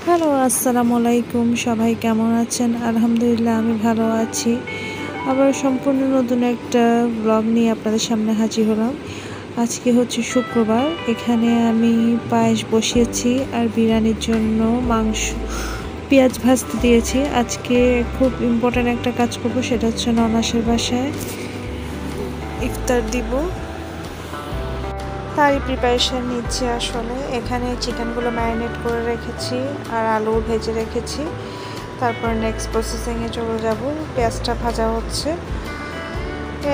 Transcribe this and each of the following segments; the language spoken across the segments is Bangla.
হ্যালো, আসসালামু আলাইকুম। সবাই কেমন আছেন? আলহামদুলিল্লাহ আমি ভালো আছি। আবার সম্পূর্ণ নতুন একটা ব্লগ নিয়ে আপনাদের সামনে হাজির হলাম। আজকে হচ্ছে শুক্রবার। এখানে আমি পায়েস বসিয়েছি আর বিরিয়ানির জন্য মাংস পেঁয়াজ ভাজতে দিয়েছি। আজকে খুব ইম্পর্ট্যান্ট একটা কাজ করব, সেটা হচ্ছে ননাসের বাসায় ইফতার দিব। তারই প্রিপারেশান নিচ্ছি আসলে। এখানে চিকেনগুলো ম্যারিনেট করে রেখেছি আর আলু ভেজে রেখেছি। তারপর নেক্সট প্রসেসিংয়ে চলে যাব। পেঁয়াজটা ভাজা হচ্ছে।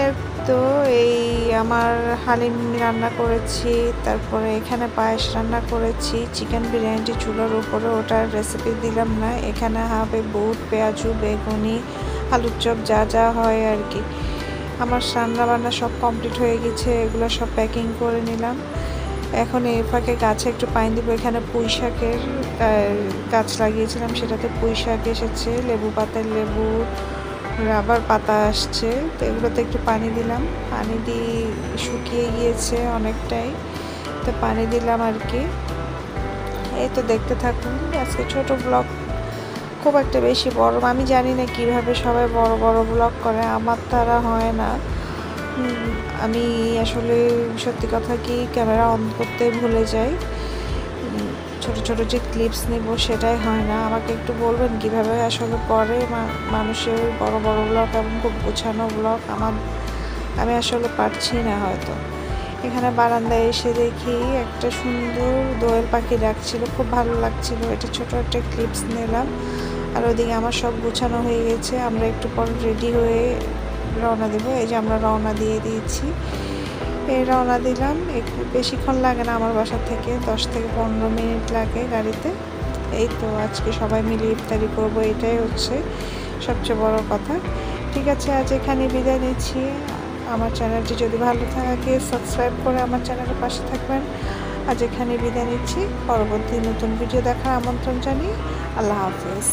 এর তো এই আমার হালিম রান্না করেছি, তারপরে এখানে পায়েস রান্না করেছি। চিকেন বিরিয়ানিটি চুলার উপরে, ওটার রেসিপি দিলাম না। এখানে হবে বুট, পেঁয়াজু, বেগুনি, আলুর চপ, যা যা হয় আর কি। আমার রান্না বান্না সব কমপ্লিট হয়ে গেছে, এগুলো সব প্যাকিং করে নিলাম। এখন এই ফাঁকে গাছে একটু পানি দিব। এখানে পুঁই শাকের গাছ লাগিয়েছিলাম, সেটাতে পুঁই শাক এসেছে, লেবু পাতার লেবু, রাবার পাতা আসছে। তো এগুলোতে একটু পানি দিলাম, পানি দিয়ে শুকিয়ে গিয়েছে অনেকটাই, তো পানি দিলাম আর কি। এই তো দেখতে থাকুন আজকে ছোট ব্লগ, খুব একটা বেশি বড় আমি জানি না কিভাবে সবাই বড় বড় ব্লগ করে, আমার দ্বারা হয় না। আমি আসলে সত্যি কথা কি ক্যামেরা অন করতে ভুলে যাই, ছোট ছোট যে ক্লিপস নেব সেটাই হয় না। আমাকে একটু বলবেন কিভাবে আসলে করে মানুষের বড় বড় ব্লগ এবং খুব গোছানো ব্লগ। আমি আসলে পারছি না হয়তো। এখানে বারান্দায় এসে দেখি একটা সুন্দর দোয়েল পাখি ডাকছিল, খুব ভালো লাগছিল। এটা ছোট একটা ক্লিপস নিলাম। আর ওদিকে আমার সব গোছানো হয়ে গেছে, আমরা একটু পর রেডি হয়ে রওনা দেব। এই যে আমরা রওনা দিয়ে দিয়েছি, এই রওনা দিলাম। একটু বেশিক্ষণ লাগে না, আমার বাসা থেকে 10 থেকে 15 মিনিট লাগে গাড়িতে। এই তো আজকে সবাই মিলে ইফতারি করব, এটাই হচ্ছে সবচেয়ে বড় কথা। ঠিক আছে, আজ এখানে বিদায় নিচ্ছি। আমার চ্যানেলটি যদি ভালো থাকে সাবস্ক্রাইব করে আমার চ্যানেলের পাশে থাকবেন। আজ এখানে বিদায় নিচ্ছি, পরবর্তী নতুন ভিডিও দেখার আমন্ত্রণ জানিয়ে আল্লাহ হাফেজ।